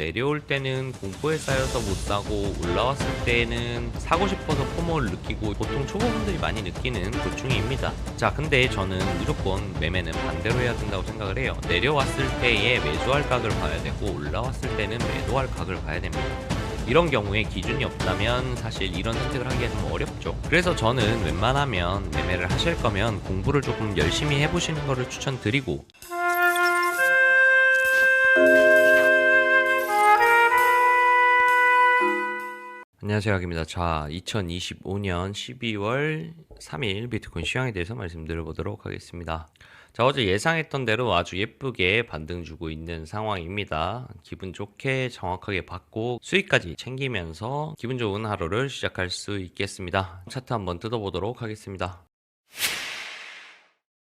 내려올 때는 공포에 쌓여서 못 사고 올라왔을 때는 사고 싶어서 포모를 느끼고 보통 초보분들이 많이 느끼는 고충입니다. 자, 근데 저는 무조건 매매는 반대로 해야 된다고 생각을 해요. 내려왔을 때에 매수할 각을 봐야 되고 올라왔을 때는 매도할 각을 봐야 됩니다. 이런 경우에 기준이 없다면 사실 이런 선택을 하기가 좀 어렵죠. 그래서 저는 웬만하면 매매를 하실 거면 공부를 조금 열심히 해보시는 것을 추천드리고, 안녕하세요, 학입니다. 자, 2025년 12월 3일 비트코인 시황에 대해서 말씀드려보도록 하겠습니다. 자, 어제 예상했던 대로 아주 예쁘게 반등 주고 있는 상황입니다. 기분 좋게 정확하게 받고 수익까지 챙기면서 기분 좋은 하루를 시작할 수 있겠습니다. 차트 한번 뜯어보도록 하겠습니다.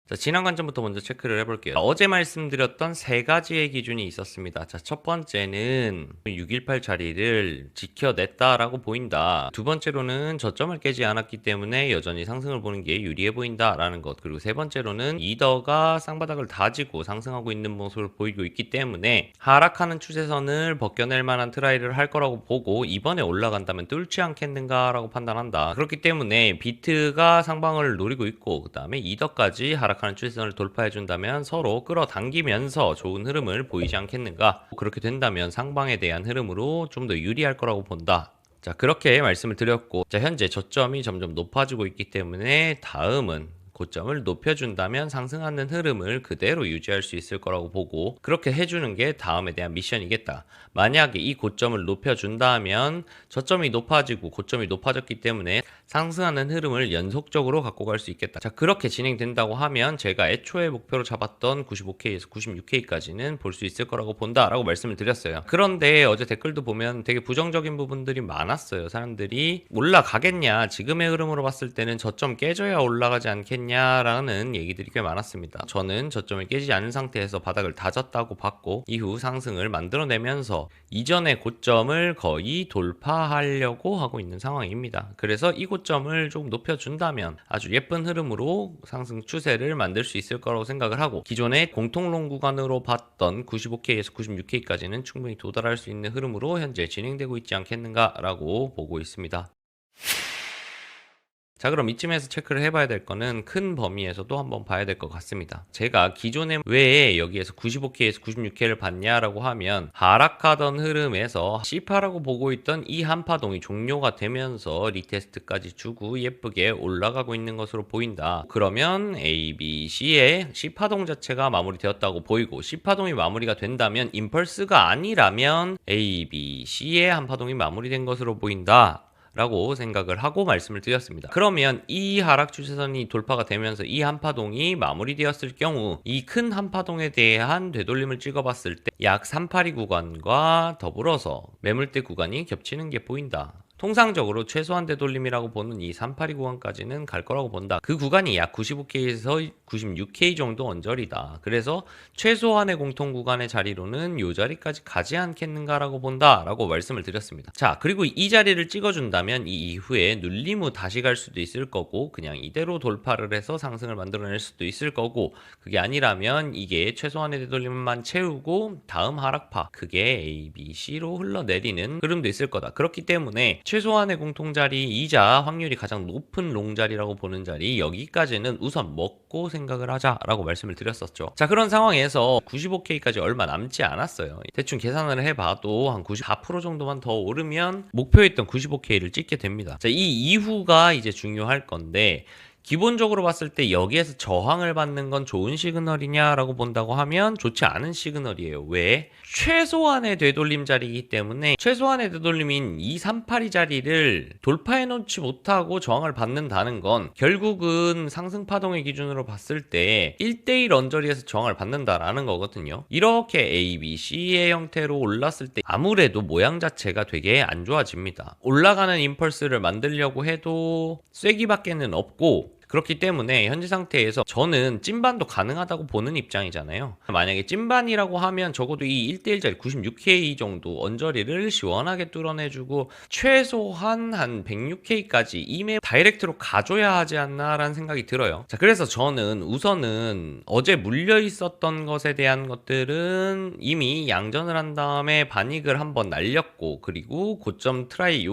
자, 지난 관점부터 먼저 체크를 해볼게요. 어제 말씀드렸던 세 가지의 기준이 있었습니다. 자, 첫 번째는 618 자리를 지켜냈다라고 보인다. 두 번째로는 저점을 깨지 않았기 때문에 여전히 상승을 보는 게 유리해 보인다라는 것. 그리고 세 번째로는 이더가 쌍바닥을 다지고 상승하고 있는 모습을 보이고 있기 때문에 하락하는 추세선을 벗겨낼 만한 트라이를 할 거라고 보고 이번에 올라간다면 뚫지 않겠는가라고 판단한다. 그렇기 때문에 비트가 상방을 노리고 있고 그 다음에 이더까지 하락하는 추세선을 돌파해준다면 서로 끌어당기면서 좋은 흐름을 보이지 않겠는가. 그렇게 된다면 상방에 대한 흐름으로 좀 더 유리할 거라고 본다. 자, 그렇게 말씀을 드렸고, 자, 현재 저점이 점점 높아지고 있기 때문에 다음은 고점을 높여준다면 상승하는 흐름을 그대로 유지할 수 있을 거라고 보고, 그렇게 해주는 게 다음에 대한 미션이겠다. 만약에 이 고점을 높여준다면 저점이 높아지고 고점이 높아졌기 때문에 상승하는 흐름을 연속적으로 갖고 갈 수 있겠다. 자, 그렇게 진행된다고 하면 제가 애초에 목표로 잡았던 95K에서 96K까지는 볼 수 있을 거라고 본다라고 말씀을 드렸어요. 그런데 어제 댓글도 보면 되게 부정적인 부분들이 많았어요. 사람들이 올라가겠냐, 지금의 흐름으로 봤을 때는 저점 깨져야 올라가지 않겠냐 라는 얘기들이 꽤 많았습니다. 저는 저점을 깨지지 않은 상태에서 바닥을 다졌다고 봤고 이후 상승을 만들어내면서 이전의 고점을 거의 돌파하려고 하고 있는 상황입니다. 그래서 이 고점을 조금 높여준다면 아주 예쁜 흐름으로 상승 추세를 만들 수 있을 거라고 생각을 하고, 기존의 공통론 구간으로 봤던 95K에서 96K까지는 충분히 도달할 수 있는 흐름으로 현재 진행되고 있지 않겠는가라고 보고 있습니다. 자, 그럼 이쯤에서 체크를 해봐야 될 거는 큰 범위에서도 한번 봐야 될 것 같습니다. 제가 기존에 왜 여기에서 95K에서 96K를 봤냐라고 하면 하락하던 흐름에서 C파라고 보고 있던 이 한파동이 종료가 되면서 리테스트까지 주고 예쁘게 올라가고 있는 것으로 보인다. 그러면 A, B, C의 C파동 자체가 마무리되었다고 보이고, C파동이 마무리가 된다면 임펄스가 아니라면 A, B, C의 한파동이 마무리된 것으로 보인다 라고 생각을 하고 말씀을 드렸습니다. 그러면 이 하락 추세선이 돌파가 되면서 이 한파동이 마무리되었을 경우 이 큰 한파동에 대한 되돌림을 찍어봤을 때 약 382 구간과 더불어서 매물대 구간이 겹치는 게 보인다. 통상적으로 최소한 되돌림이라고 보는 이 382 구간까지는 갈 거라고 본다. 그 구간이 약 95K에서 96K 정도 언저리다. 그래서 최소한의 공통 구간의 자리로는 이 자리까지 가지 않겠는가라고 본다라고 말씀을 드렸습니다. 자, 그리고 이 자리를 찍어준다면 이 이후에 눌림 후 다시 갈 수도 있을 거고, 그냥 이대로 돌파를 해서 상승을 만들어낼 수도 있을 거고, 그게 아니라면 이게 최소한의 되돌림만 채우고 다음 하락파, 그게 A, B, C로 흘러내리는 흐름도 있을 거다. 그렇기 때문에 최소한의 공통자리이자 확률이 가장 높은 롱자리라고 보는 자리, 여기까지는 우선 먹고 생각을 하자라고 말씀을 드렸었죠. 자, 그런 상황에서 95K까지 얼마 남지 않았어요. 대충 계산을 해봐도 한 94% 정도만 더 오르면 목표했던 95K를 찍게 됩니다. 자, 이 이후가 이제 중요할 건데, 기본적으로 봤을 때 여기에서 저항을 받는 건 좋은 시그널이냐라고 본다고 하면 좋지 않은 시그널이에요. 왜? 최소한의 되돌림 자리이기 때문에 최소한의 되돌림인 2382 자리를 돌파해 놓지 못하고 저항을 받는다는 건 결국은 상승 파동의 기준으로 봤을 때 1대1 언저리에서 저항을 받는다라는 거거든요. 이렇게 A, B, C의 형태로 올랐을 때 아무래도 모양 자체가 되게 안 좋아집니다. 올라가는 임펄스를 만들려고 해도 쐐기밖에는 없고, 그렇기 때문에 현재 상태에서 저는 찐반도 가능하다고 보는 입장이잖아요. 만약에 찐반이라고 하면 적어도 이 1대1짜리 96K 정도 언저리를 시원하게 뚫어내주고 최소한 한 106K까지 이맵 다이렉트로 가줘야 하지 않나라는 생각이 들어요. 자, 그래서 저는 우선은 어제 물려 있었던 것에 대한 것들은 이미 양전을 한 다음에 반익을 한번 날렸고, 그리고 고점 트라이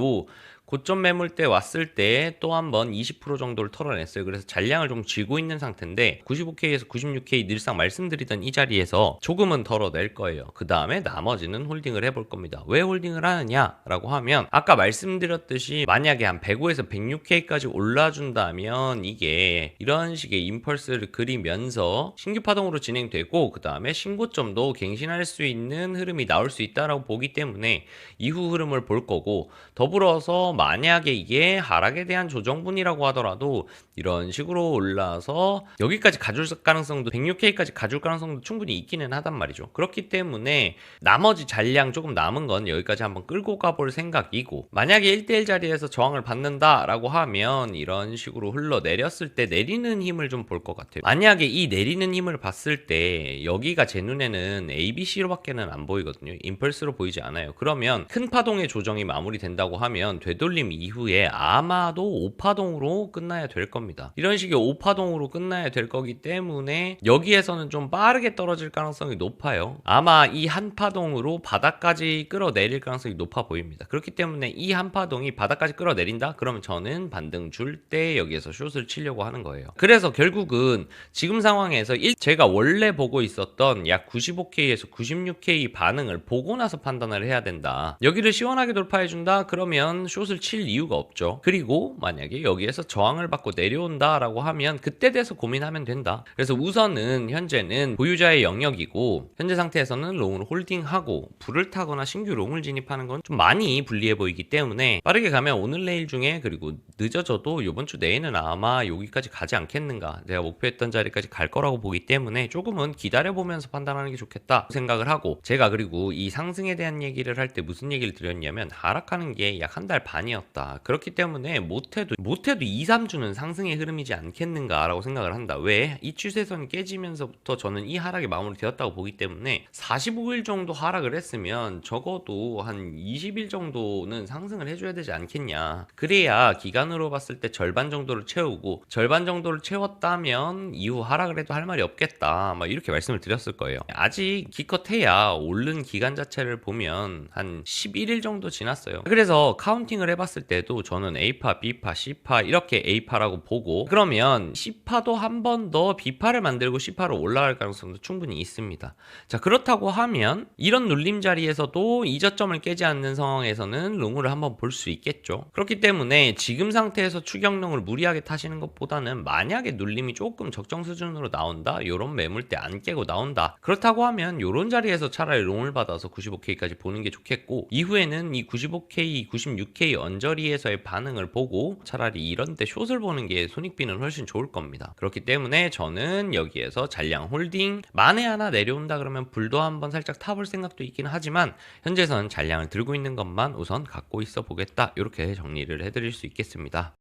고점 매물대 왔을 때 또 한번 20% 정도를 털어냈어요. 그래서 잔량을 좀 쥐고 있는 상태인데 95K에서 96K 늘상 말씀드리던 이 자리에서 조금은 덜어낼 거예요. 그 다음에 나머지는 홀딩을 해볼 겁니다. 왜 홀딩을 하느냐라고 하면 아까 말씀드렸듯이 만약에 한 105에서 106K까지 올라준다면 이게 이런 식의 임펄스를 그리면서 신규 파동으로 진행되고 그 다음에 신고점도 갱신할 수 있는 흐름이 나올 수 있다라고 보기 때문에 이후 흐름을 볼 거고, 더불어서 만약에 이게 하락에 대한 조정분이라고 하더라도 이런 식으로 올라서 여기까지 가줄 가능성도 106K까지 가줄 가능성도 충분히 있기는 하단 말이죠. 그렇기 때문에 나머지 잔량 조금 남은 건 여기까지 한번 끌고 가볼 생각이고, 만약에 1대1 자리에서 저항을 받는다라고 하면 이런 식으로 흘러내렸을 때 내리는 힘을 좀 볼 것 같아요. 만약에 이 내리는 힘을 봤을 때 여기가 제 눈에는 ABC로밖에는 안 보이거든요. 임펄스로 보이지 않아요. 그러면 큰 파동의 조정이 마무리된다고 하면 되돌림 이후에 아마도 5파동으로 끝나야 될 겁니다. 이런 식의 5파동으로 끝나야 될 거기 때문에 여기에서는 좀 빠르게 떨어질 가능성이 높아요. 아마 이 한 파동으로 바닥까지 끌어내릴 가능성이 높아 보입니다. 그렇기 때문에 이 한 파동이 바닥까지 끌어내린다? 그러면 저는 반등 줄 때 여기에서 숏을 치려고 하는 거예요. 그래서 결국은 지금 상황에서 제가 원래 보고 있었던 약 95K에서 96K 반응을 보고 나서 판단을 해야 된다. 여기를 시원하게 돌파해준다? 그러면 숏을 칠 이유가 없죠. 그리고 만약에 여기에서 저항을 받고 내려온다라고 하면 그때 돼서 고민하면 된다. 그래서 우선은 현재는 보유자의 영역이고, 현재 상태에서는 롱을 홀딩하고 불을 타거나 신규 롱을 진입하는 건 좀 많이 불리해 보이기 때문에 빠르게 가면 오늘 내일 중에, 그리고 늦어져도 이번 주 내에는 아마 여기까지 가지 않겠는가, 내가 목표했던 자리까지 갈 거라고 보기 때문에 조금은 기다려보면서 판단하는 게 좋겠다 생각을 하고, 제가 그리고 이 상승에 대한 얘기를 할 때 무슨 얘기를 드렸냐면 하락하는 게 약 한 달 반이었다. 그렇기 때문에 못해도 2, 3주는 상승의 흐름이지 않겠는가라고 생각을 한다. 왜? 이 추세선이 깨지면서부터 저는 이 하락이 마무리되었다고 보기 때문에 45일 정도 하락을 했으면 적어도 한 20일 정도는 상승을 해줘야 되지 않겠냐. 그래야 기간으로 봤을 때 절반 정도를 채우고, 절반 정도를 채웠다면 이후 하락을 해도 할 말이 없겠다, 막 이렇게 말씀을 드렸을 거예요. 아직 기껏해야 오른 기간 자체를 보면 한 11일 정도 지났어요. 그래서 카운팅을 해봤을 때도 저는 A파, B파, C파 이렇게 A파라고 보고, 그러면 C파도 한 번 더 B파를 만들고 C파로 올라갈 가능성도 충분히 있습니다. 자, 그렇다고 하면 이런 눌림 자리에서도 이 저점을 깨지 않는 상황에서는 롱을 한번 볼 수 있겠죠. 그렇기 때문에 지금 상태에서 추격롱을 무리하게 타시는 것보다는 만약에 눌림이 조금 적정 수준으로 나온다, 요런 매물대 안 깨고 나온다, 그렇다고 하면 요런 자리에서 차라리 롱을 받아서 95K까지 보는 게 좋겠고, 이후에는 이 95K, 96K 언저리에서의 반응을 보고 차라리 이런 때 숏을 보는 게 손익비는 훨씬 좋을 겁니다. 그렇기 때문에 저는 여기에서 잔량 홀딩, 만에 하나 내려온다 그러면 불도 한번 살짝 타볼 생각도 있긴 하지만 현재선 잔량을 들고 있는 것만 우선 갖고 있어 보겠다, 이렇게 정리를 해드릴 수 있겠습니다.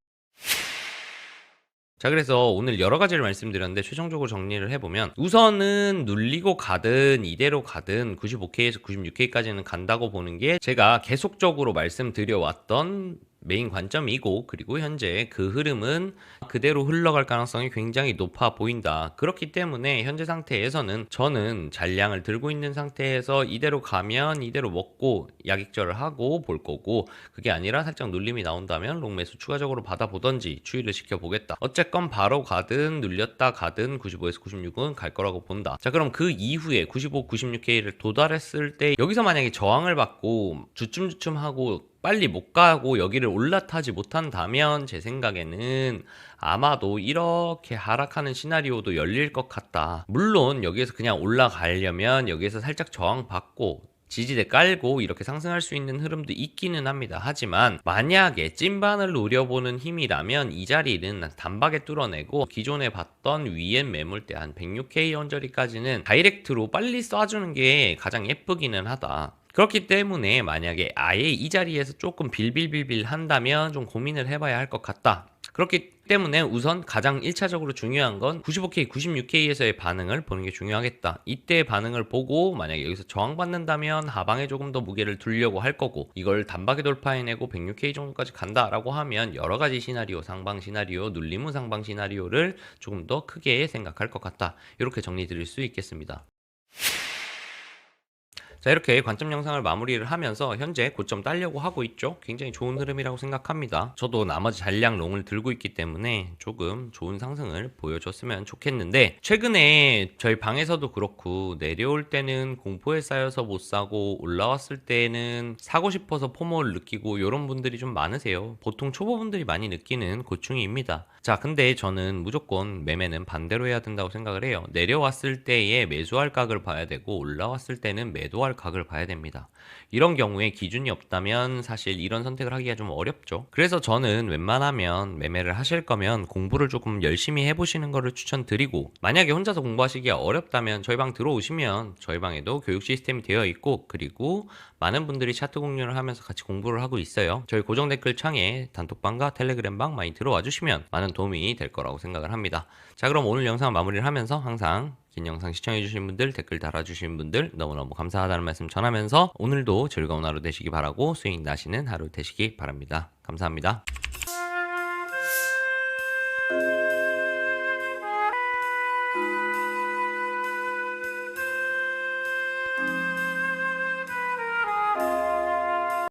자, 그래서 오늘 여러 가지를 말씀드렸는데 최종적으로 정리를 해보면, 우선은 눌리고 가든 이대로 가든 95K에서 96K까지는 간다고 보는 게 제가 계속적으로 말씀드려왔던 메인 관점이고, 그리고 현재 그 흐름은 그대로 흘러갈 가능성이 굉장히 높아 보인다. 그렇기 때문에 현재 상태에서는 저는 잔량을 들고 있는 상태에서 이대로 가면 이대로 먹고 약익절을 하고 볼 거고, 그게 아니라 살짝 눌림이 나온다면 롱매수 추가적으로 받아보던지 추이를 지켜보겠다. 어쨌건 바로 가든 눌렸다 가든 95에서 96은 갈 거라고 본다. 자, 그럼 그 이후에 95, 96K를 도달했을 때 여기서 만약에 저항을 받고 주춤주춤 하고 빨리 못 가고 여기를 올라타지 못한다면 제 생각에는 아마도 이렇게 하락하는 시나리오도 열릴 것 같다. 물론 여기에서 그냥 올라가려면 여기에서 살짝 저항받고 지지대 깔고 이렇게 상승할 수 있는 흐름도 있기는 합니다. 하지만 만약에 찐반을 노려보는 힘이라면 이 자리는 단박에 뚫어내고 기존에 봤던 위엔 매물대 한 106K 언저리까지는 다이렉트로 빨리 쏴주는 게 가장 예쁘기는 하다. 그렇기 때문에 만약에 아예 이 자리에서 조금 빌빌빌빌 한다면 좀 고민을 해봐야 할 것 같다. 그렇기 때문에 우선 가장 1차적으로 중요한 건 95K, 96K에서의 반응을 보는 게 중요하겠다. 이때의 반응을 보고 만약에 여기서 저항받는다면 하방에 조금 더 무게를 두려고 할 거고, 이걸 단박에 돌파해내고 106K 정도까지 간다라고 하면 여러 가지 시나리오, 상방 시나리오, 눌림 후 상방 시나리오를 조금 더 크게 생각할 것 같다. 이렇게 정리 드릴 수 있겠습니다. 자, 이렇게 관점 영상을 마무리를 하면서 현재 고점 따려고 하고 있죠. 굉장히 좋은 흐름이라고 생각합니다. 저도 나머지 잔량 롱을 들고 있기 때문에 조금 좋은 상승을 보여줬으면 좋겠는데, 최근에 저희 방에서도 그렇고 내려올 때는 공포에 쌓여서 못 사고 올라왔을 때는 사고 싶어서 포모를 느끼고 이런 분들이 좀 많으세요. 보통 초보분들이 많이 느끼는 고충입니다. 자, 근데 저는 무조건 매매는 반대로 해야 된다고 생각을 해요. 내려왔을 때에 매수할 각을 봐야 되고 올라왔을 때는 매도할 각을 봐야 됩니다. 이런 경우에 기준이 없다면 사실 이런 선택을 하기가 좀 어렵죠. 그래서 저는 웬만하면 매매를 하실 거면 공부를 조금 열심히 해보시는 거를 추천드리고, 만약에 혼자서 공부하시기가 어렵다면 저희 방 들어오시면 저희 방에도 교육 시스템이 되어 있고, 그리고 많은 분들이 차트 공유를 하면서 같이 공부를 하고 있어요. 저희 고정 댓글 창에 단톡방과 텔레그램방 많이 들어와 주시면 많은 도움이 될 거라고 생각을 합니다. 자, 그럼 오늘 영상 마무리를 하면서 항상 긴 영상 시청해주신 분들, 댓글 달아주신 분들 너무너무 감사하다는 말씀 전하면서 오늘도 즐거운 하루 되시기 바라고 수익 나시는 하루 되시기 바랍니다. 감사합니다.